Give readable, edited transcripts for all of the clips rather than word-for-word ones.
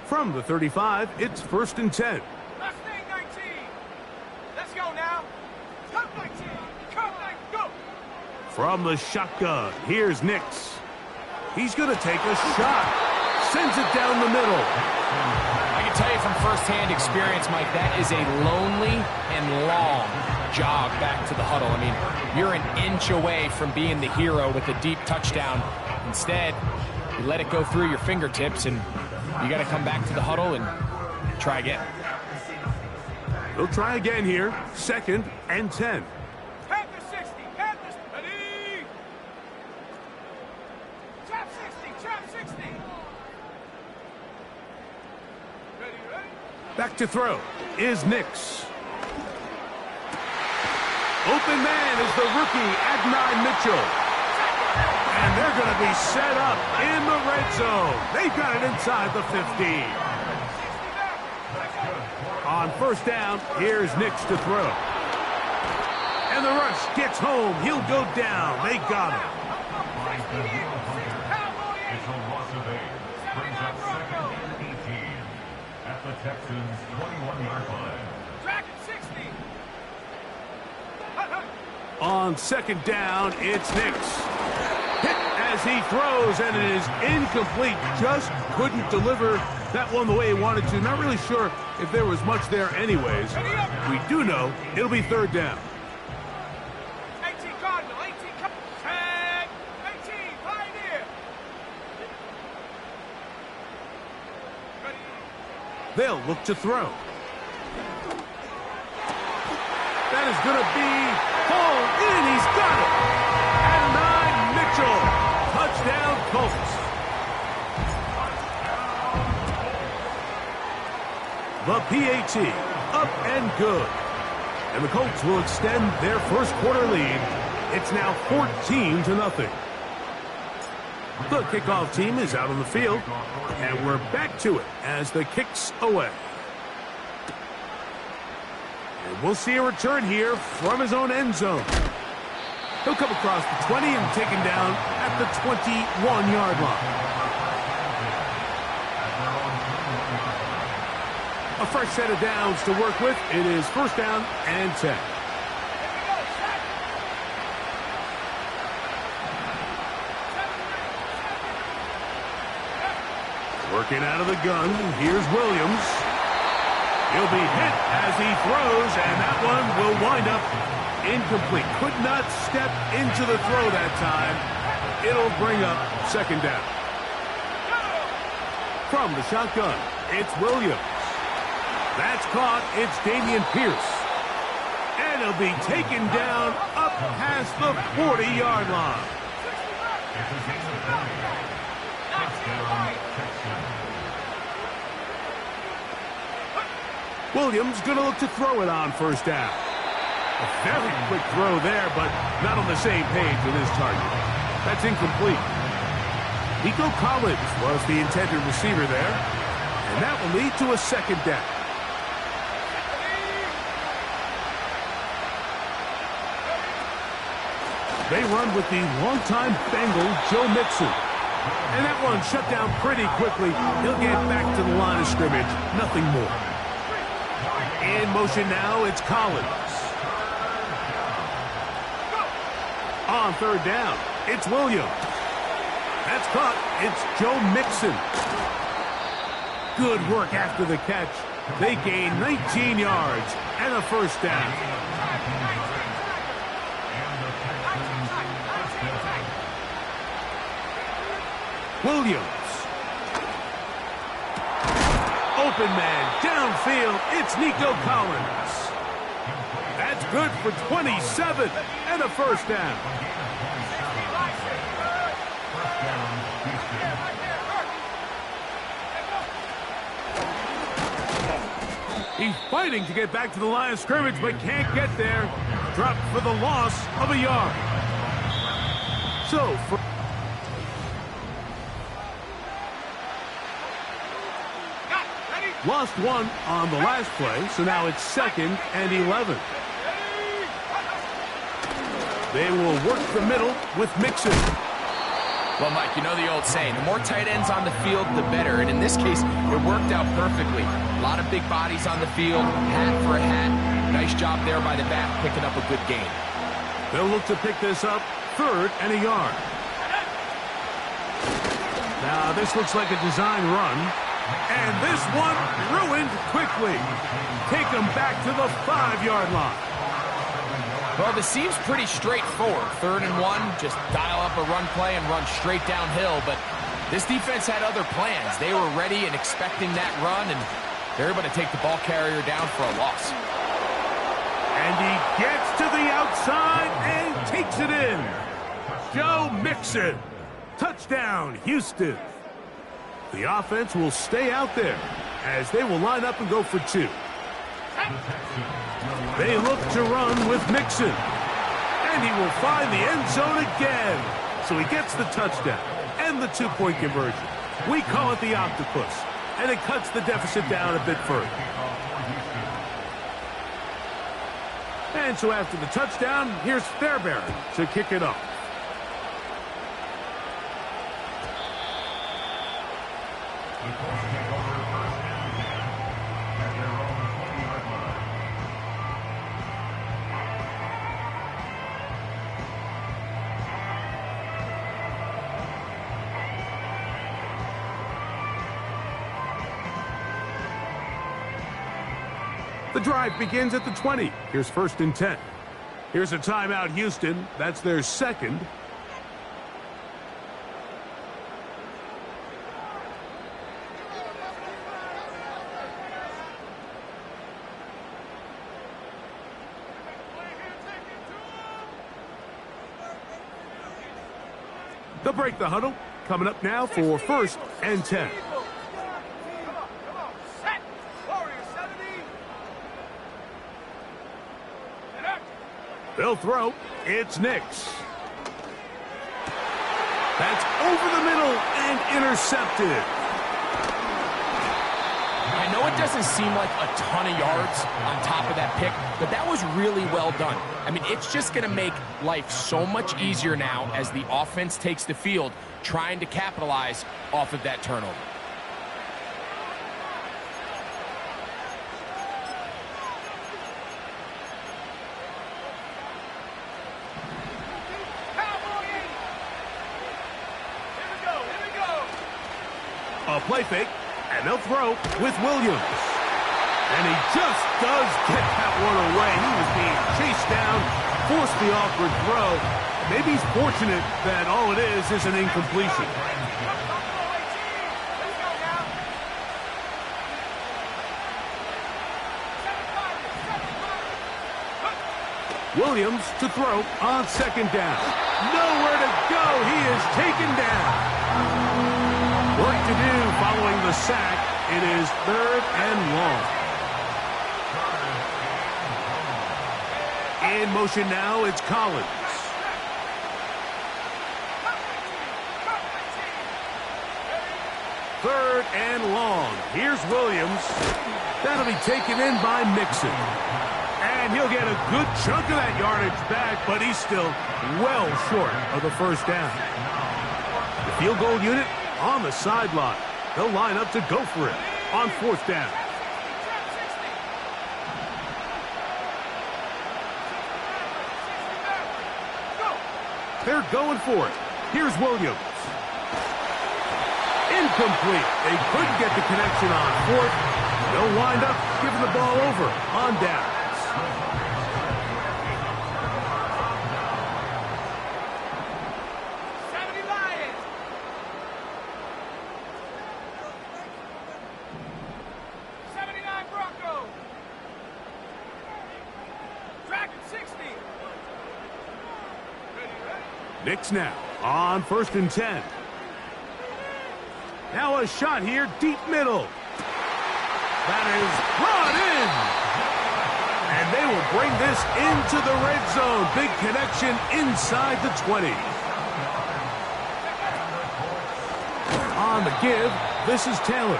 From the 35, it's 1st and 10. Let's stay 19. Let's go now. Come 19. Come 19. Go. From the shotgun, here's Nix. He's going to take a shot. Sends it down the middle. I can tell you from firsthand experience, Mike, that is a lonely and long jog back to the huddle. I mean, you're an inch away from being the hero with a deep touchdown. Instead, you let it go through your fingertips, and you got to come back to the huddle and try again. They'll try again here. 2nd and 10. Panthers 60. Panthers. Ready. Trap 60. Trap 60. Ready, ready. Back to throw is Nix. Open man is the rookie, Adonai Mitchell. And they're going to be set up in the red zone. They've got it inside the 15. On 1st down, here's Nix to throw. And the rush gets home. He'll go down. They got him. It's a loss of 8. Brings up 2nd and 18 at the Texans' 21-yard line. On 2nd down, it's Nix. Hit as he throws, and it is incomplete. Just couldn't deliver that one the way he wanted to. Not really sure if there was much there anyways. We do know it'll be 3rd down. 18 Cardinal, 18 Tag, 18 Pioneer. They'll look to throw. That is going to be pulled in. He's got it. And 9 Mitchell. Touchdown Colts. The PAT up and good. And the Colts will extend their 1st quarter lead. It's now 14-0. The kickoff team is out on the field. And we're back to it as the kick's away. And we'll see a return here from his own end zone. He'll come across the 20 and taken down at the 21-yard line. A fresh set of downs to work with. It is 1st down and 10. Working out of the gun, here's Williams. He'll be hit as he throws, and that one will wind up incomplete. Could not step into the throw that time. It'll bring up 2nd down. From the shotgun, it's Williams. That's caught. It's Dameon Pierce. And he'll be taken down up past the 40-yard line. Williams going to look to throw it on 1st down. A very quick throw there, but not on the same page with his target. That's incomplete. Nico Collins was the intended receiver there, and that will lead to a 2nd down. They run with the longtime Bengal, Joe Mixon. And that one shut down pretty quickly. He'll get back to the line of scrimmage. Nothing more. In motion now, it's Collins. On 3rd down, it's Williams. That's caught. It's Joe Mixon. Good work after the catch. They gain 19 yards and a 1st down. Williams. Open man, downfield, it's Nico Collins. That's good for 27 and a 1st down. He's fighting to get back to the line of scrimmage, but can't get there. Dropped for the loss of a yard. So, for lost one on the last play, so now it's 2nd and 11. They will work the middle with Mixon. Well, Mike, you know the old saying, the more tight ends on the field, the better. And in this case, it worked out perfectly. A lot of big bodies on the field, hat for a hat. Nice job there by the back, picking up a good gain. They'll look to pick this up, 3rd and a yard. Now, this looks like a design run. And this one ruined quickly. Take them back to the 5-yard line. Well, this seems pretty straightforward. 3rd and 1, just dial up a run play and run straight downhill. But this defense had other plans. They were ready and expecting that run, and they're able to take the ball carrier down for a loss. And he gets to the outside and takes it in. Joe Mixon. Touchdown, Houston. The offense will stay out there as they will line up and go for 2. They look to run with Mixon. And he will find the end zone again. So he gets the touchdown and the 2-point conversion. We call it the octopus. And it cuts the deficit down a bit further. And so after the touchdown, here's Fairbairn to kick it off. The drive begins at the 20. Here's 1st and 10. Here's a timeout, Houston. That's their 2nd. They'll break the huddle. Coming up now for 1st and 10. They'll throw. It's Nix. That's over the middle and intercepted. I know it doesn't seem like a ton of yards on top of that pick, but that was really well done. I mean, it's just going to make life so much easier now as the offense takes the field, trying to capitalize off of that turnover. A play fake, and they'll throw with Williams. And he just does get that one away. He was being chased down, forced the awkward throw. Maybe he's fortunate that all it is an incompletion. Williams to throw on 2nd down. Nowhere to go. He is taken down. Work to do following the sack. It is 3rd and long. In motion now, it's Collins. Third and long. Here's Williams. That'll be taken in by Mixon. And he'll get a good chunk of that yardage back, but he's still well short of the 1st down. The field goal unit on the sideline. They'll line up to go for it on 4th down. They're going for it. Here's Williams. Incomplete. They couldn't get the connection on 4th. They'll wind up giving the ball over on downs. Nix now on 1st and 10. Now a shot here, deep middle. That is brought in. And they will bring this into the red zone. Big connection inside the 20. On the give, this is Taylor.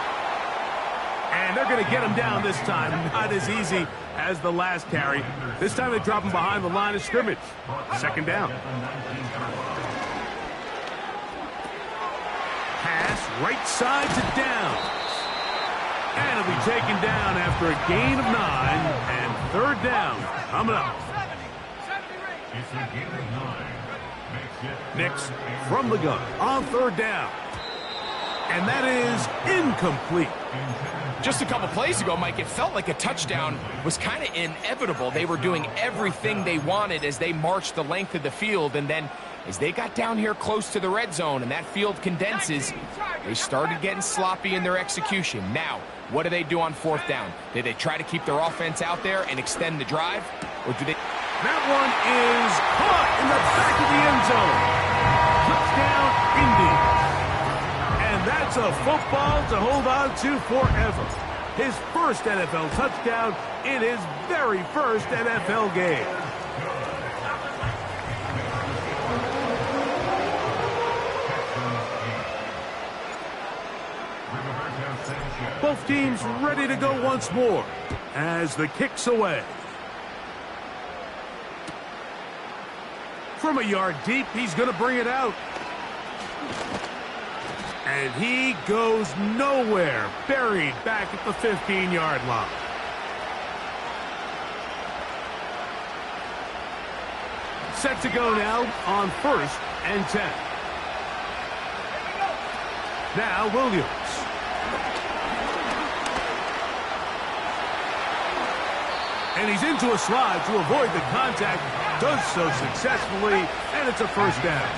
And they're going to get him down this time. Not as easy as the last carry. This time they drop him behind the line of scrimmage. 2nd down. right side to down. And it'll be taken down after a gain of 9 and third down coming up. It's a gain of 9. Nix from the gun on third down. And that is incomplete. Just a couple plays ago, Mike, it felt like a touchdown was kind of inevitable. They were doing everything they wanted as they marched the length of the field, and then as they got down here close to the red zone and that field condenses, they started getting sloppy in their execution. Now, what do they do on fourth down? Do they try to keep their offense out there and extend the drive, or do they... That one is caught in the back of the end zone. Touchdown, Indy. And that's a football to hold on to forever. His first NFL touchdown in his very first NFL game. Both teams ready to go once more as the kick's away. From a yard deep, he's going to bring it out. And he goes nowhere, buried back at the 15-yard line. Set to go now on 1st and 10. Now Williams. And he's into a slide to avoid the contact. Does so successfully, and it's a first down.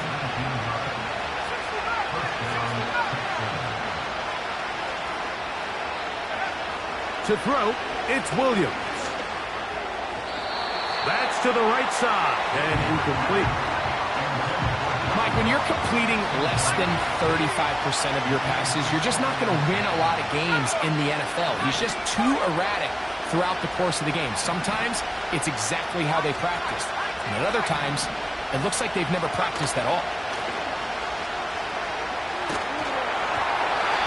To throw, it's Williams. That's to the right side, and incomplete. Mike, when you're completing less than 35% of your passes, you're just not going to win a lot of games in the NFL. He's just too erratic throughout the course of the game. Sometimes it's exactly how they practiced. And at other times, it looks like they've never practiced at all.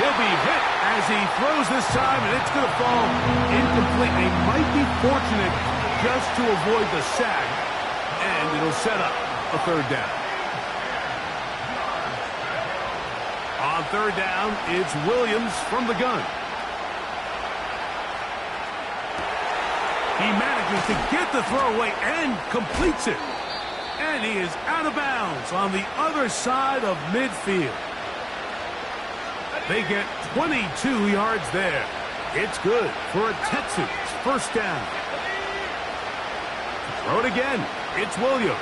He'll be hit as he throws this time, and it's going to fall incomplete. They might be fortunate just to avoid the sack, and it'll set up a third down. On third down, it's Williams from the gun. He manages to get the throw away and completes it. And he is out of bounds on the other side of midfield. They get 22 yards there. It's good for a Texans first down. Throw it again. It's Williams.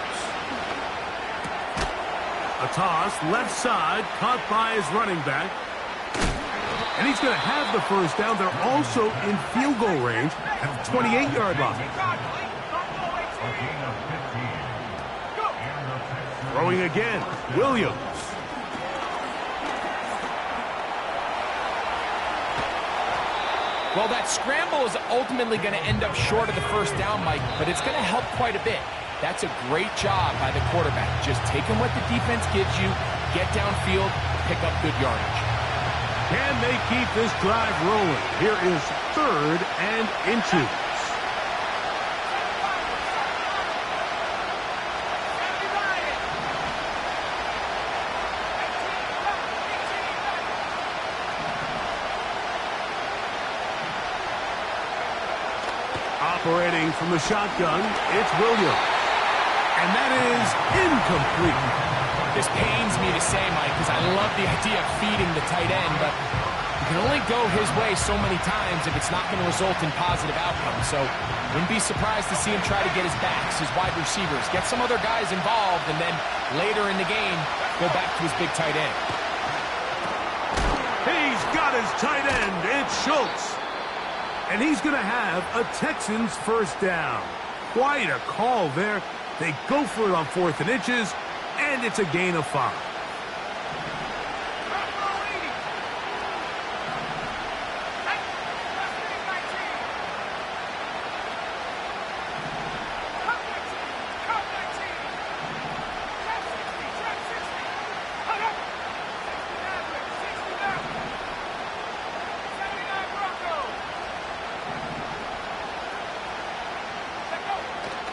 A toss left side caught by his running back. And he's going to have the first down. They're also in field goal range at the 28-yard line. Throwing again, Williams. Well, that scramble is ultimately going to end up short of the first down, Mike, but it's going to help quite a bit. That's a great job by the quarterback. Just taking what the defense gives you, get downfield, pick up good yardage. Can they keep this drive rolling? Here is 3rd and inches. Operating from the shotgun, it's Williams. And that is incomplete. This pains me to say, Mike, because I love the idea of feeding the tight end, but you can only go his way so many times if it's not going to result in positive outcomes. So wouldn't be surprised to see him try to get his backs, his wide receivers, get some other guys involved, and then later in the game, go back to his big tight end. He's got his tight end. It's Schultz. And he's going to have a Texans first down. Quite a call there. They go for it on 4th and inches, and it's a gain of 5.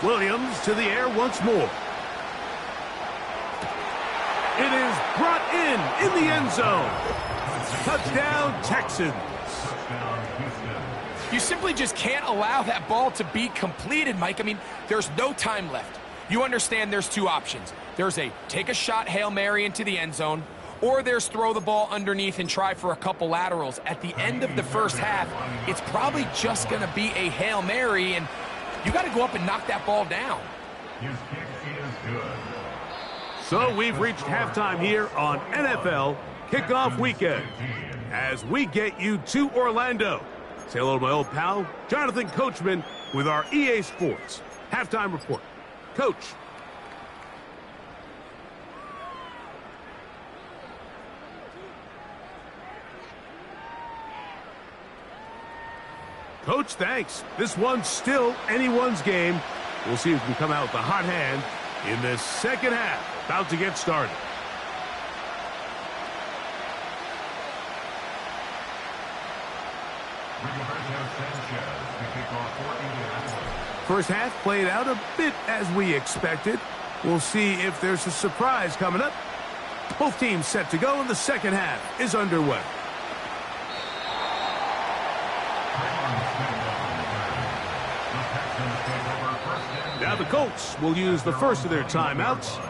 Williams to the air once more. It is brought in the end zone. Touchdown, Texans. You simply just can't allow that ball to be completed, Mike. I mean, there's no time left. You understand there's two options. There's a take a shot Hail Mary into the end zone, or there's throw the ball underneath and try for a couple laterals. At the end of the first half, it's probably just going to be a Hail Mary, and you got to go up and knock that ball down. His kick is good. So we've reached halftime here on NFL Kickoff Weekend as we get you to Orlando. Say hello to my old pal, Jonathan Coachman, with our EA Sports Halftime Report. Coach. Coach, thanks. This one's still anyone's game. We'll see who can come out with the hot hand in this second half. About to get started. First half played out a bit as we expected. We'll see if there's a surprise coming up. Both teams set to go, and the second half is underway. Now the Colts will use the first of their timeouts.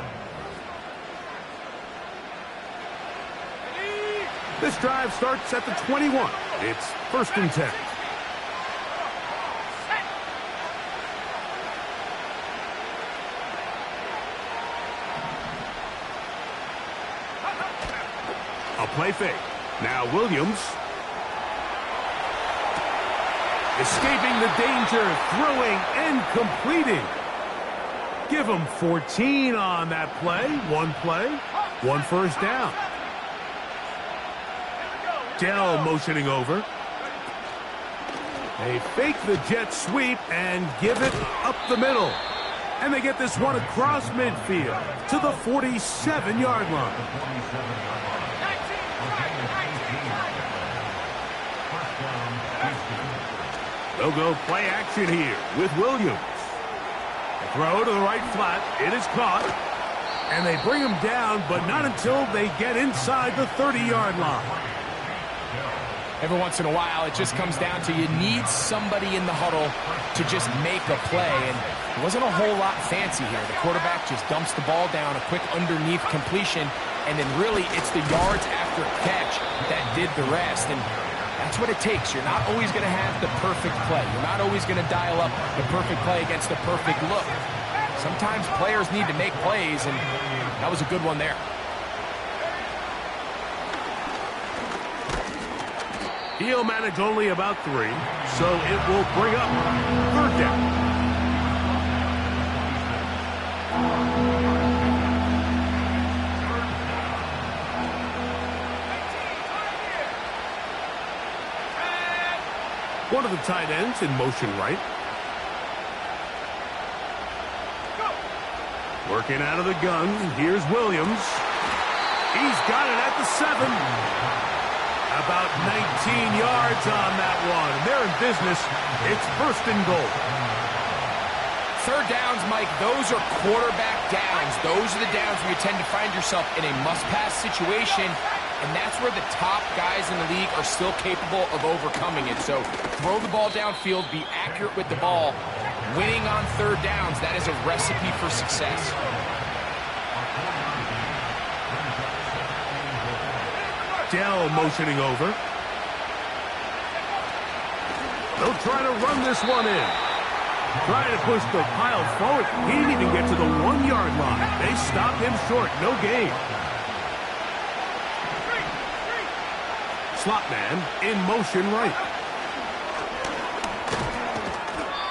This drive starts at the 21. It's 1st and 10. A play fake. Now Williams. Escaping the danger, throwing and completing. Give him 14 on that play. One first down. Dell motioning over. They fake the jet sweep and give it up the middle. And they get this one across midfield to the 47-yard line. They'll go play action here with Williams. A throw to the right flat. It is caught. And they bring him down, but not until they get inside the 30-yard line. Every once in a while, it just comes down to you need somebody in the huddle to just make a play, and it wasn't a whole lot fancy here. The quarterback just dumps the ball down, a quick underneath completion, and then really it's the yards after catch that did the rest, and that's what it takes. You're not always going to have the perfect play. You're not always going to dial up the perfect play against the perfect look. Sometimes players need to make plays, and that was a good one there. He'll manage only about 3, so it will bring up 3rd down. One of the tight ends in motion right. Working out of the gun. Here's Williams. He's got it at the 7. About 19 yards on that one. They're in business. It's 1st and goal. 3rd downs, Mike, those are quarterback downs. Those are the downs where you tend to find yourself in a must-pass situation, and that's where the top guys in the league are still capable of overcoming it. So throw the ball downfield, be accurate with the ball. Winning on 3rd downs, that is a recipe for success. Dell motioning over. They'll try to run this one in. Trying to push the pile forward. He didn't even get to the 1-yard line. They stopped him short. No gain. Slot man in motion right.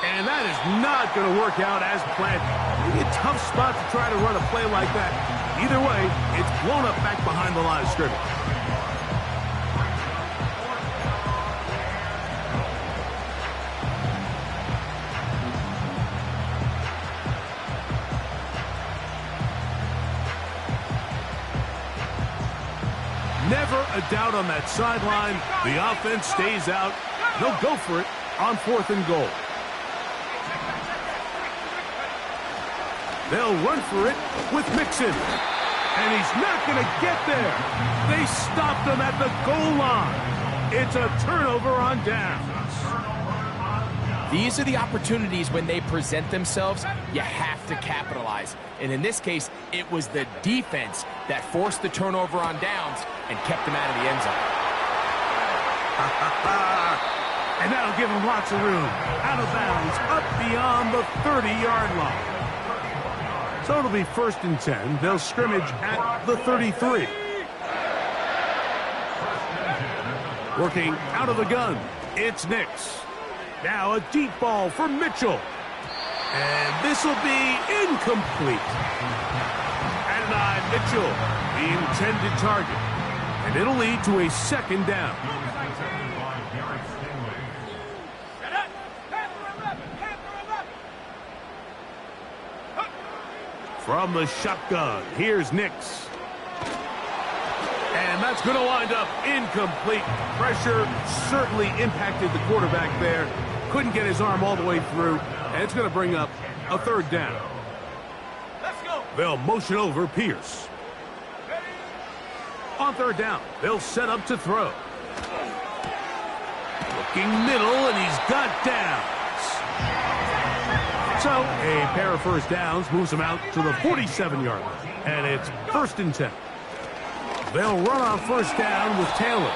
And that is not going to work out as planned. Maybe a tough spot to try to run a play like that. Either way, it's blown up back behind the line of scrimmage. Never a doubt on that sideline. The offense stays out. They'll go for it on 4th and goal. They'll run for it with Mixon. And he's not going to get there. They stopped him at the goal line. It's a turnover on downs. These are the opportunities when they present themselves, you have to capitalize. And in this case, it was the defense that forced the turnover on downs and kept them out of the end zone. And that'll give him lots of room. Out of bounds, up beyond the 30-yard line. So it'll be 1st and 10. They'll scrimmage at the 33. Working out of the gun, it's Nix. Now a deep ball for Mitchell. And this will be incomplete. Adonai Mitchell, the intended target. And it'll lead to a 2nd down. From the shotgun, here's Nix. And that's going to wind up incomplete. Pressure certainly impacted the quarterback there. Couldn't get his arm all the way through. And it's going to bring up a 3rd down. Let's go. They'll motion over Pierce. On 3rd down, they'll set up to throw. Looking middle, and he's got downs. So a pair of 1st downs moves him out to the 47-yard line. And it's 1st and 10. They'll run on 1st down with Taylor.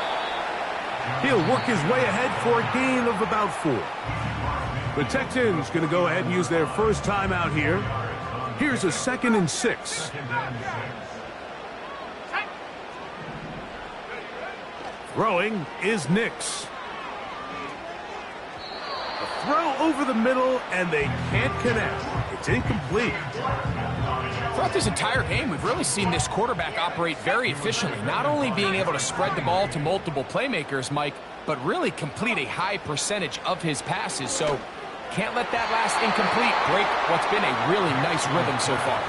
He'll work his way ahead for a gain of about 4. The Texans going to go ahead and use their 1st timeout here. Here's a 2nd and 6. Throwing is Nix. A throw over the middle, and they can't connect. It's incomplete. Throughout this entire game, we've really seen this quarterback operate very efficiently, not only being able to spread the ball to multiple playmakers, Mike, but really complete a high percentage of his passes. So can't let that last incomplete break what's been a really nice rhythm so far.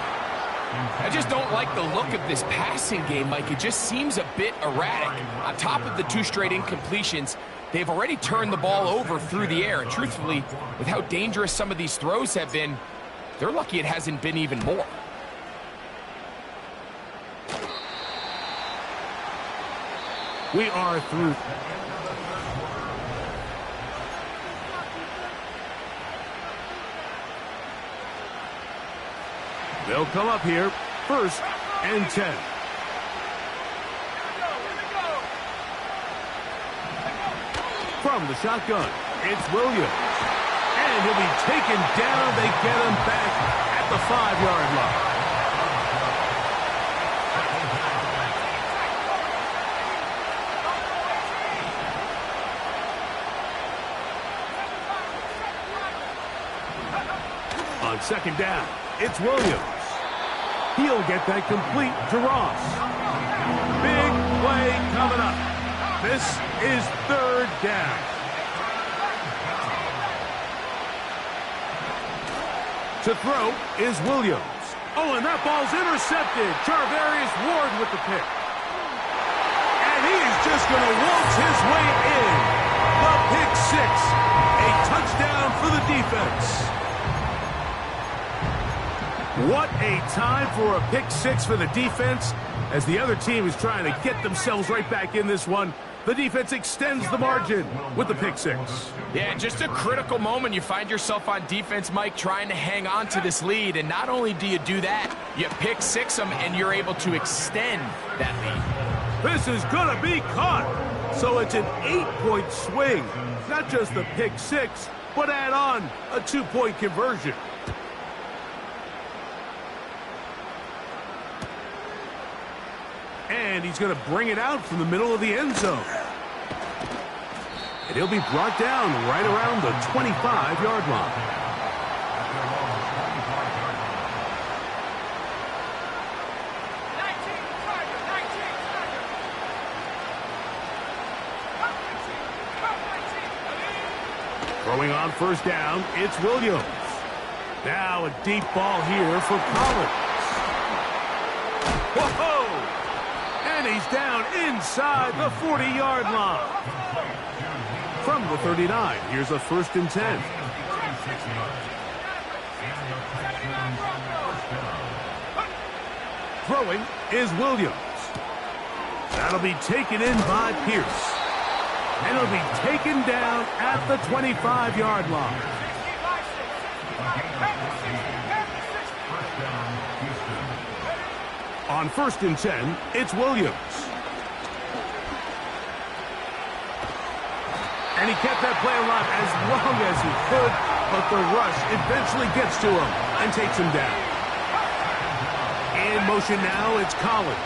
I just don't like the look of this passing game, Mike. It just seems a bit erratic. On top of the 2 straight incompletions, they've already turned the ball over through the air. And truthfully, with how dangerous some of these throws have been, they're lucky it hasn't been even more. We are through. They'll come up here, 1st and 10. From the shotgun, it's Williams. And he'll be taken down. They get him back at the 5-yard line. On 2nd down, it's Williams. He'll get that complete to Ross. Big play coming up. This is 3rd down. To throw is Williams. Oh, and that ball's intercepted. Charvarius Ward with the pick. And he is just going to waltz his way in. The pick 6. A touchdown for the defense. What a time for a pick 6 for the defense. As the other team is trying to get themselves right back in this one, the defense extends the margin with the pick 6. Yeah, just a critical moment. You find yourself on defense, Mike, trying to hang on to this lead. And not only do you do that, you pick 6 them, and you're able to extend that lead. This is going to be caught. So it's an 8-point swing. Not just the pick 6, but add on a 2-point conversion. And he's going to bring it out from the middle of the end zone. And he'll be brought down right around the 25-yard line. Throwing on 1st down, it's Williams. Now a deep ball here for Collins. Whoa! And he's down inside the 40-yard line. From the 39, here's a 1st and 10. Throwing is Williams. That'll be taken in by Pierce. And it'll be taken down at the 25-yard line. On 1st and 10, it's Williams. And he kept that play alive as long as he could, but the rush eventually gets to him and takes him down. In motion now, it's Collins.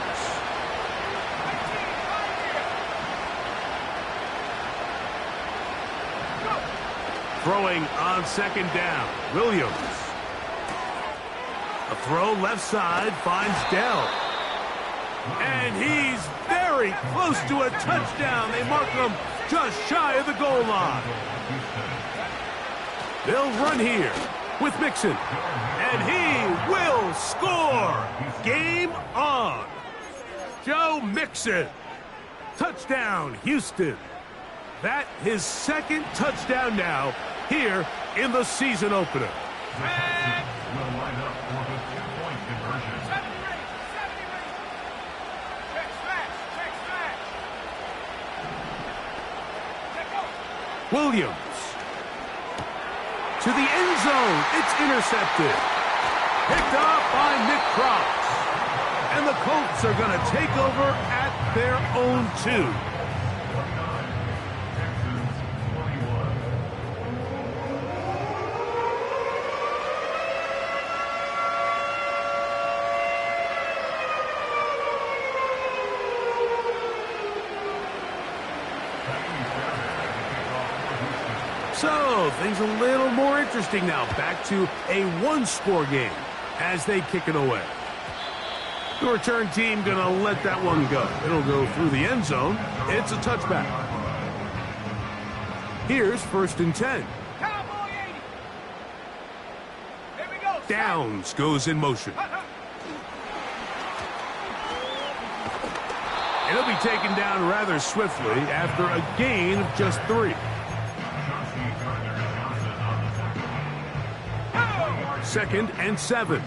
Throwing on 2nd down, Williams. A throw left side finds Dell. And he's very close to a touchdown. They mark him just shy of the goal line. They'll run here with Mixon. And he will score. Game on. Joe Mixon. Touchdown, Houston. That his 2nd touchdown now here in the season opener. Will line up for the 2-point conversion. Williams. To the end zone. It's intercepted. Picked up by Nick Cross. And the Colts are going to take over at their own 2. So, things a little more interesting now. Back to a 1-score game as they kick it away. The return team going to let that one go. It'll go through the end zone. It's a touchback. Here's 1st and 10. Cowboy 80. Here we go. Downs goes in motion. It'll be taken down rather swiftly after a gain of just 3. 2nd and 7.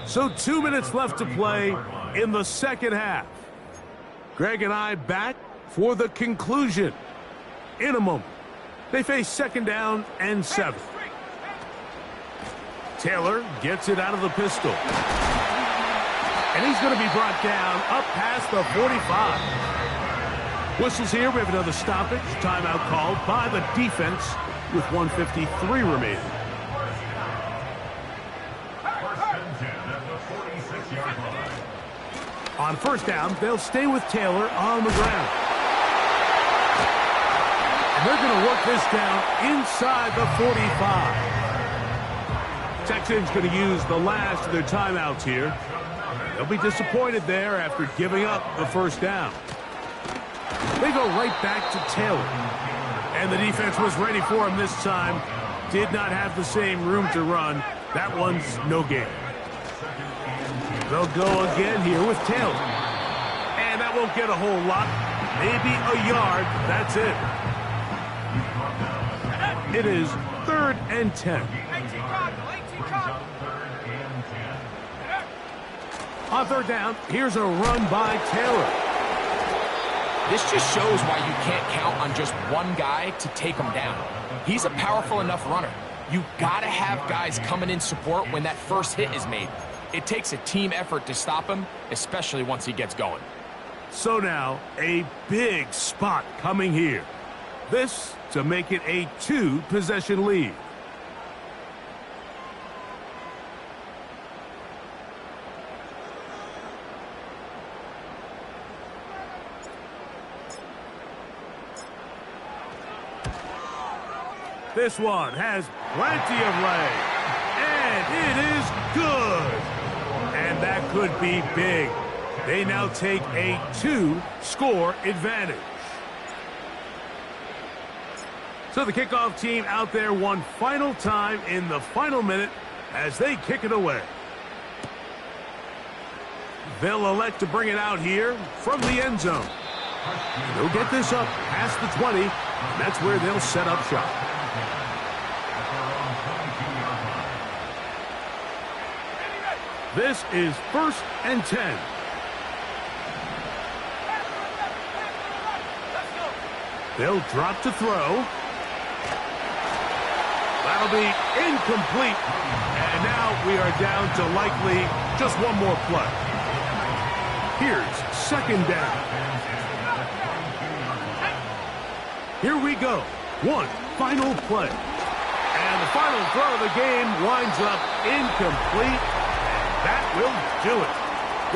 So 2 minutes left to play in the 2nd half. Greg and I back for the conclusion in a moment. They face 2nd down and 7. Taylor gets it out of the pistol. And he's going to be brought down up past the 45. Whistles here. We have another stoppage. Timeout called by the defense with 1:53 remaining. On 1st down, they'll stay with Taylor on the ground. And they're going to work this down inside the 45. Texans going to use the last of their timeouts here. They'll be disappointed there after giving up the 1st down. They go right back to Taylor. And the defense was ready for him this time. Did not have the same room to run. That one's no gain. They'll go again here with Taylor. And that won't get a whole lot. Maybe a yard. That's it. It is 3rd and 10. On 3rd down, here's a run by Taylor. This just shows why you can't count on just one guy to take him down. He's a powerful enough runner. You gotta have guys coming in support when that first hit is made. It takes a team effort to stop him, especially once he gets going. So now, a big spot coming here. This to make it a 2-possession lead. This one has plenty of leg. And it is good. And that could be big. They now take a 2-score advantage. So the kickoff team out there one final time in the final minute as they kick it away. They'll elect to bring it out here from the end zone. They'll get this up past the 20. And that's where they'll set up shop. This is 1st and 10. They'll drop to throw. That'll be incomplete. And now we are down to likely just one more play. Here's 2nd down. Here we go. One final play. And the final throw of the game winds up incomplete. And that will do it.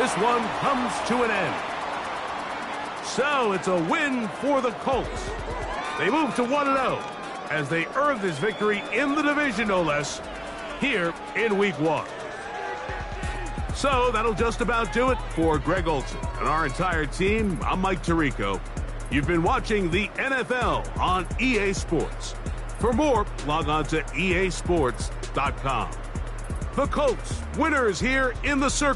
This one comes to an end. So it's a win for the Colts. They move to 1-0 as they earn this victory in the division, no less, here in Week 1. So that'll just about do it for Greg Olson and our entire team. I'm Mike Tirico. You've been watching the NFL on EA Sports. For more, log on to easports.com. The Colts, winners here in the circle.